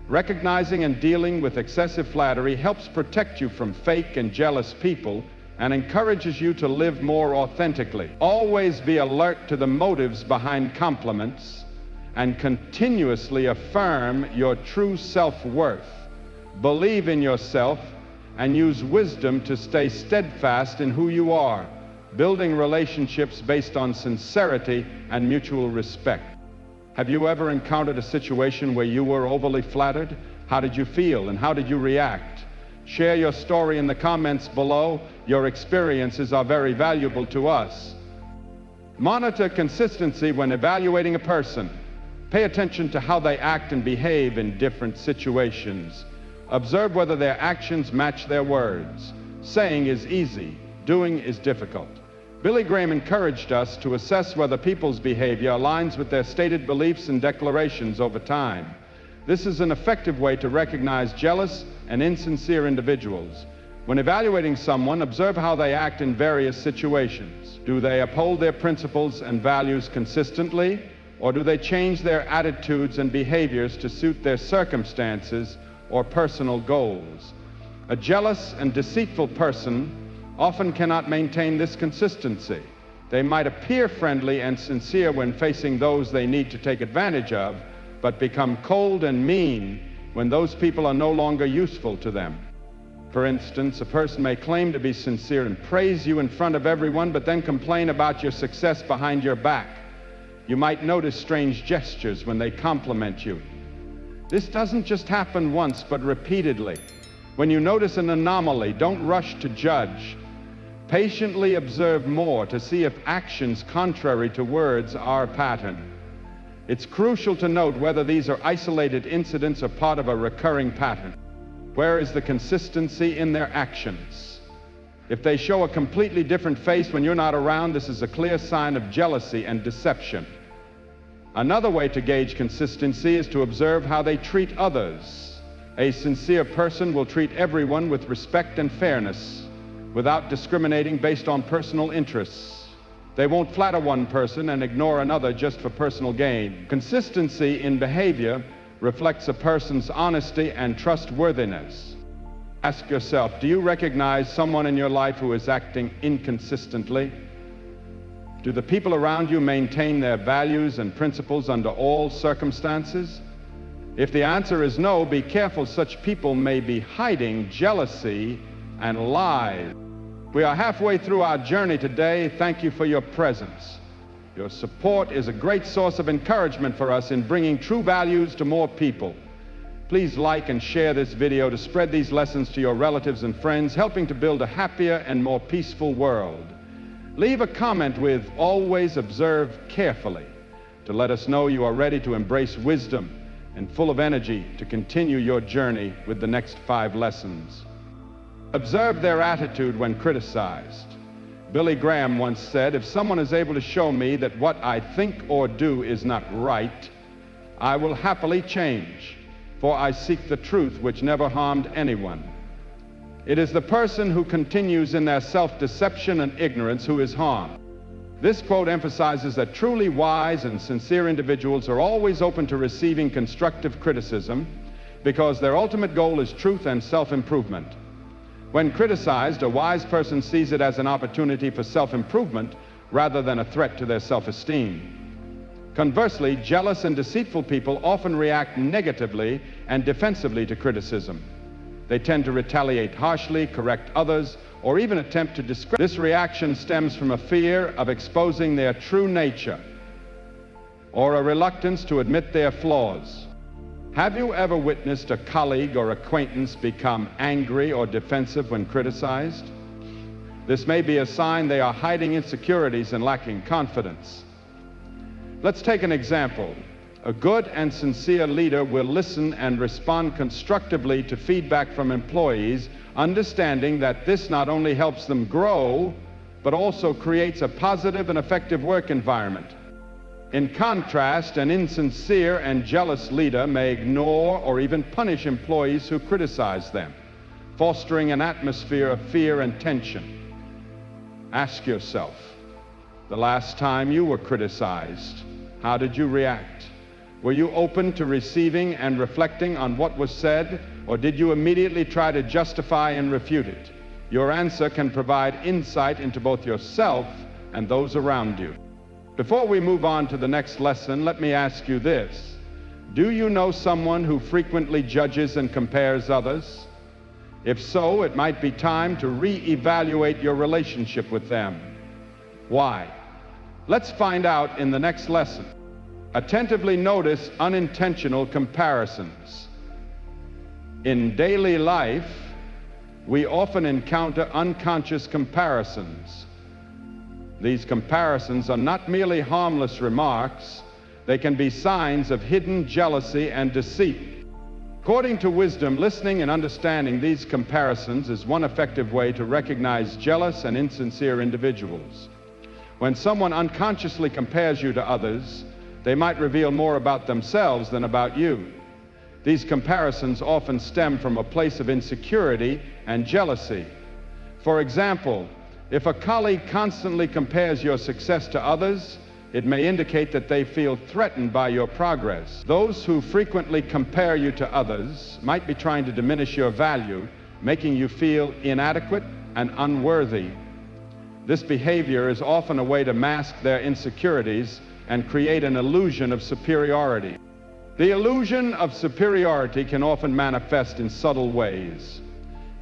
Recognizing and dealing with excessive flattery helps protect you from fake and jealous people and encourages you to live more authentically. Always be alert to the motives behind compliments and continuously affirm your true self-worth. Believe in yourself and use wisdom to stay steadfast in who you are, building relationships based on sincerity and mutual respect. Have you ever encountered a situation where you were overly flattered? How did you feel and how did you react? Share your story in the comments below. Your experiences are very valuable to us. Monitor consistency when evaluating a person. Pay attention to how they act and behave in different situations. Observe whether their actions match their words. Saying is easy, doing is difficult. Billy Graham encouraged us to assess whether people's behavior aligns with their stated beliefs and declarations over time. This is an effective way to recognize jealous and insincere individuals. When evaluating someone, observe how they act in various situations. Do they uphold their principles and values consistently, or do they change their attitudes and behaviors to suit their circumstances or personal goals? A jealous and deceitful person often cannot maintain this consistency. They might appear friendly and sincere when facing those they need to take advantage of, but become cold and mean when those people are no longer useful to them. For instance, a person may claim to be sincere and praise you in front of everyone, but then complain about your success behind your back. You might notice strange gestures when they compliment you. This doesn't just happen once, but repeatedly. When you notice an anomaly, don't rush to judge. Patiently observe more to see if actions contrary to words are a pattern. It's crucial to note whether these are isolated incidents or part of a recurring pattern. Where is the consistency in their actions? If they show a completely different face when you're not around, this is a clear sign of jealousy and deception. Another way to gauge consistency is to observe how they treat others. A sincere person will treat everyone with respect and fairness, without discriminating based on personal interests. They won't flatter one person and ignore another just for personal gain. Consistency in behavior reflects a person's honesty and trustworthiness. Ask yourself, do you recognize someone in your life who is acting inconsistently? Do the people around you maintain their values and principles under all circumstances? If the answer is no, be careful. Such people may be hiding jealousy and lies. We are halfway through our journey today. Thank you for your presence. Your support is a great source of encouragement for us in bringing true values to more people. Please like and share this video to spread these lessons to your relatives and friends, helping to build a happier and more peaceful world. Leave a comment with "Always observe carefully" to let us know you are ready to embrace wisdom and full of energy to continue your journey with the next 5 lessons. Observe their attitude when criticized. Billy Graham once said, "If someone is able to show me that what I think or do is not right, I will happily change, for I seek the truth which never harmed anyone." It is the person who continues in their self-deception and ignorance who is harmed. This quote emphasizes that truly wise and sincere individuals are always open to receiving constructive criticism because their ultimate goal is truth and self-improvement. When criticized, a wise person sees it as an opportunity for self-improvement rather than a threat to their self-esteem. Conversely, jealous and deceitful people often react negatively and defensively to criticism. They tend to retaliate harshly, correct others, or even attempt to discredit. This reaction stems from a fear of exposing their true nature or a reluctance to admit their flaws. Have you ever witnessed a colleague or acquaintance become angry or defensive when criticized? This may be a sign they are hiding insecurities and lacking confidence. Let's take an example. A good and sincere leader will listen and respond constructively to feedback from employees, understanding that this not only helps them grow, but also creates a positive and effective work environment. In contrast, an insincere and jealous leader may ignore or even punish employees who criticize them, fostering an atmosphere of fear and tension. Ask yourself, the last time you were criticized, how did you react? Were you open to receiving and reflecting on what was said, or did you immediately try to justify and refute it? Your answer can provide insight into both yourself and those around you. Before we move on to the next lesson, let me ask you this. Do you know someone who frequently judges and compares others? If so, it might be time to re-evaluate your relationship with them. Why? Let's find out in the next lesson. Attentively notice unintentional comparisons. In daily life, we often encounter unconscious comparisons. These comparisons are not merely harmless remarks, they can be signs of hidden jealousy and deceit. According to wisdom, listening and understanding these comparisons is one effective way to recognize jealous and insincere individuals. When someone unconsciously compares you to others, they might reveal more about themselves than about you. These comparisons often stem from a place of insecurity and jealousy. For example, if a colleague constantly compares your success to others, it may indicate that they feel threatened by your progress. Those who frequently compare you to others might be trying to diminish your value, making you feel inadequate and unworthy. This behavior is often a way to mask their insecurities and create an illusion of superiority. The illusion of superiority can often manifest in subtle ways.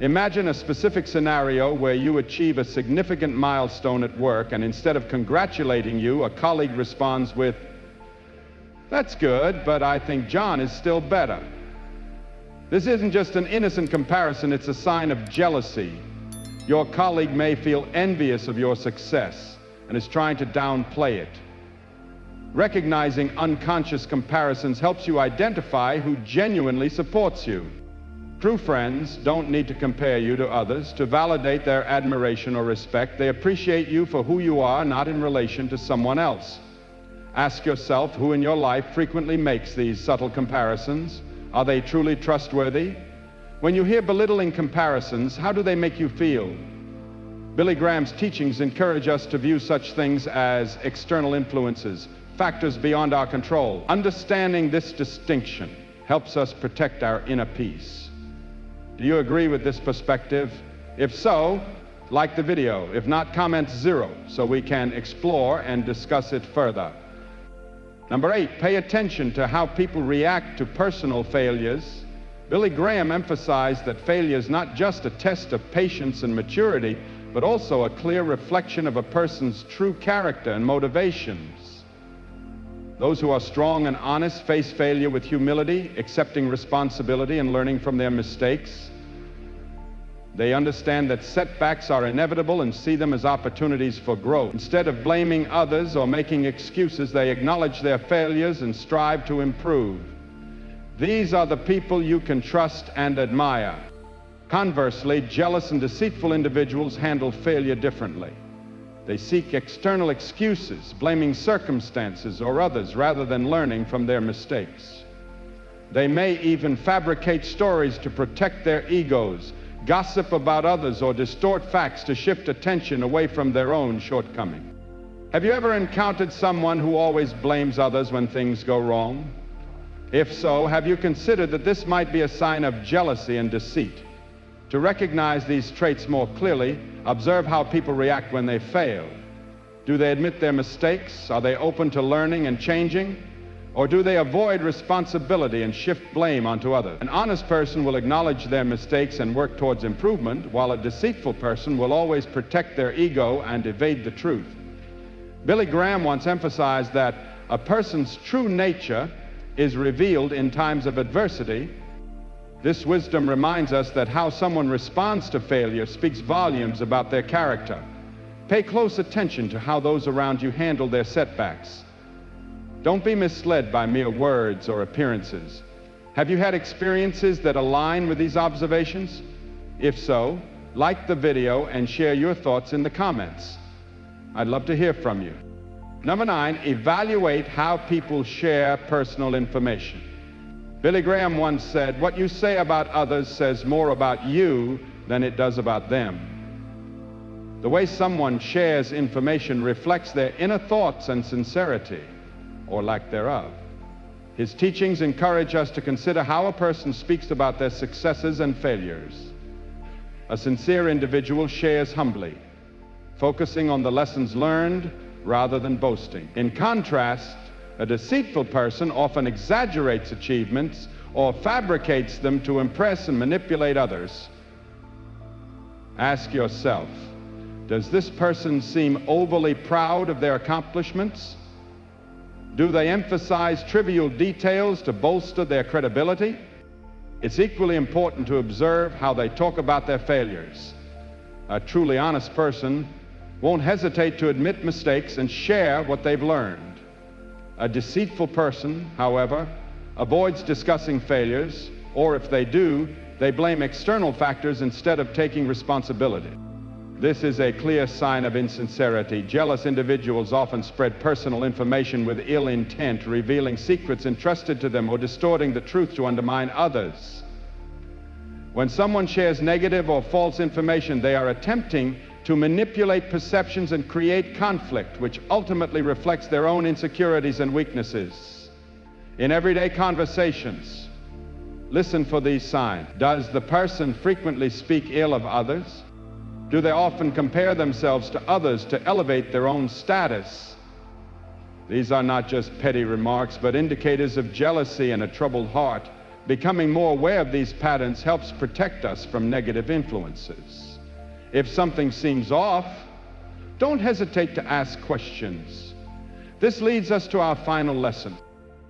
Imagine a specific scenario where you achieve a significant milestone at work, and instead of congratulating you, a colleague responds with, "That's good, but I think John is still better." This isn't just an innocent comparison, it's a sign of jealousy. Your colleague may feel envious of your success and is trying to downplay it. Recognizing unconscious comparisons helps you identify who genuinely supports you. True friends don't need to compare you to others to validate their admiration or respect. They appreciate you for who you are, not in relation to someone else. Ask yourself who in your life frequently makes these subtle comparisons. Are they truly trustworthy? When you hear belittling comparisons, how do they make you feel? Billy Graham's teachings encourage us to view such things as external influences, factors beyond our control. Understanding this distinction helps us protect our inner peace. Do you agree with this perspective? If so, like the video. If not, comment 0 so we can explore and discuss it further. Number 8, pay attention to how people react to personal failures. Billy Graham emphasized that failure is not just a test of patience and maturity, but also a clear reflection of a person's true character and motivations. Those who are strong and honest face failure with humility, accepting responsibility and learning from their mistakes. They understand that setbacks are inevitable and see them as opportunities for growth. Instead of blaming others or making excuses, they acknowledge their failures and strive to improve. These are the people you can trust and admire. Conversely, jealous and deceitful individuals handle failure differently. They seek external excuses, blaming circumstances or others rather than learning from their mistakes. They may even fabricate stories to protect their egos, gossip about others, or distort facts to shift attention away from their own shortcoming. Have you ever encountered someone who always blames others when things go wrong? If so, have you considered that this might be a sign of jealousy and deceit? To recognize these traits more clearly, observe how people react when they fail. Do they admit their mistakes? Are they open to learning and changing? Or do they avoid responsibility and shift blame onto others? An honest person will acknowledge their mistakes and work towards improvement, while a deceitful person will always protect their ego and evade the truth. Billy Graham once emphasized that a person's true nature is revealed in times of adversity. This wisdom reminds us that how someone responds to failure speaks volumes about their character. Pay close attention to how those around you handle their setbacks. Don't be misled by mere words or appearances. Have you had experiences that align with these observations? If so, like the video and share your thoughts in the comments. I'd love to hear from you. Number 9, evaluate how people share personal information. Billy Graham once said, "What you say about others says more about you than it does about them." The way someone shares information reflects their inner thoughts and sincerity, or lack thereof. His teachings encourage us to consider how a person speaks about their successes and failures. A sincere individual shares humbly, focusing on the lessons learned rather than boasting. In contrast, a deceitful person often exaggerates achievements or fabricates them to impress and manipulate others. Ask yourself, does this person seem overly proud of their accomplishments? Do they emphasize trivial details to bolster their credibility? It's equally important to observe how they talk about their failures. A truly honest person won't hesitate to admit mistakes and share what they've learned. A deceitful person, however, avoids discussing failures, or if they do, they blame external factors instead of taking responsibility. This is a clear sign of insincerity. Jealous individuals often spread personal information with ill intent, revealing secrets entrusted to them or distorting the truth to undermine others. When someone shares negative or false information, they are attempting to manipulate perceptions and create conflict, which ultimately reflects their own insecurities and weaknesses. In everyday conversations, listen for these signs. Does the person frequently speak ill of others? Do they often compare themselves to others to elevate their own status? These are not just petty remarks, but indicators of jealousy and a troubled heart. Becoming more aware of these patterns helps protect us from negative influences. If something seems off, don't hesitate to ask questions. This leads us to our final lesson.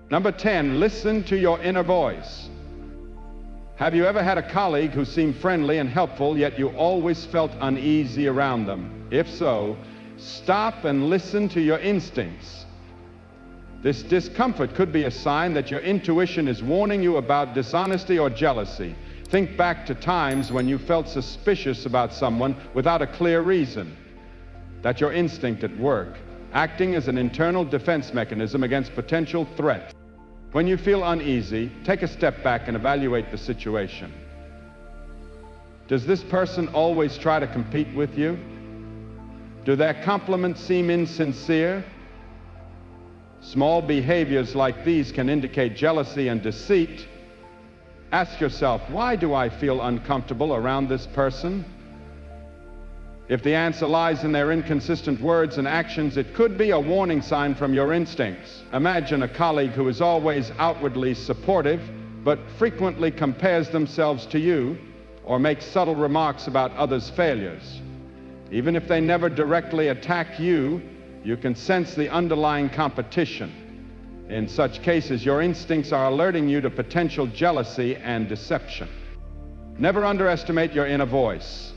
Number 10, listen to your inner voice. Have you ever had a colleague who seemed friendly and helpful, yet you always felt uneasy around them? If so, stop and listen to your instincts. This discomfort could be a sign that your intuition is warning you about dishonesty or jealousy. Think back to times when you felt suspicious about someone without a clear reason. That's your instinct at work, acting as an internal defense mechanism against potential threats. When you feel uneasy, take a step back and evaluate the situation. Does this person always try to compete with you? Do their compliments seem insincere? Small behaviors like these can indicate jealousy and deceit. Ask yourself, why do I feel uncomfortable around this person? If the answer lies in their inconsistent words and actions, it could be a warning sign from your instincts. Imagine a colleague who is always outwardly supportive, but frequently compares themselves to you or makes subtle remarks about others' failures. Even if they never directly attack you, you can sense the underlying competition. In such cases, your instincts are alerting you to potential jealousy and deception. Never underestimate your inner voice.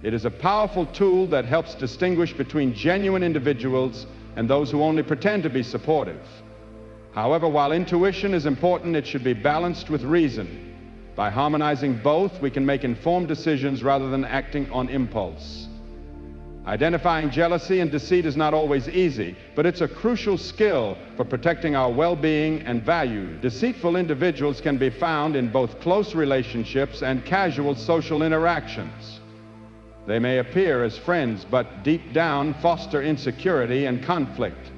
It is a powerful tool that helps distinguish between genuine individuals and those who only pretend to be supportive. However, while intuition is important, it should be balanced with reason. By harmonizing both, we can make informed decisions rather than acting on impulse. Identifying jealousy and deceit is not always easy, but it's a crucial skill for protecting our well-being and value. Deceitful individuals can be found in both close relationships and casual social interactions. They may appear as friends, but deep down foster insecurity and conflict.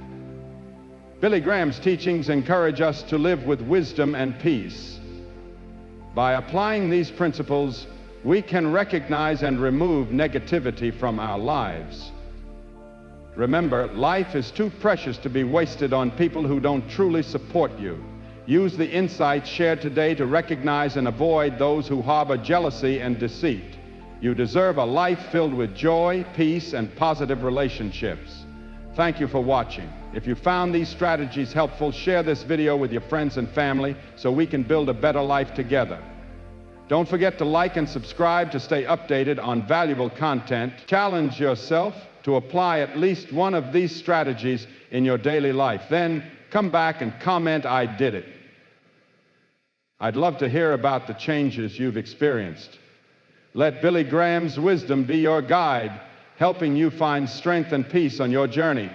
Billy Graham's teachings encourage us to live with wisdom and peace. By applying these principles, we can recognize and remove negativity from our lives. Remember, life is too precious to be wasted on people who don't truly support you. Use the insights shared today to recognize and avoid those who harbor jealousy and deceit. You deserve a life filled with joy, peace, and positive relationships. Thank you for watching. If you found these strategies helpful, share this video with your friends and family so we can build a better life together. Don't forget to like and subscribe to stay updated on valuable content. Challenge yourself to apply at least one of these strategies in your daily life. Then come back and comment, "I did it." I'd love to hear about the changes you've experienced. Let Billy Graham's wisdom be your guide, helping you find strength and peace on your journey.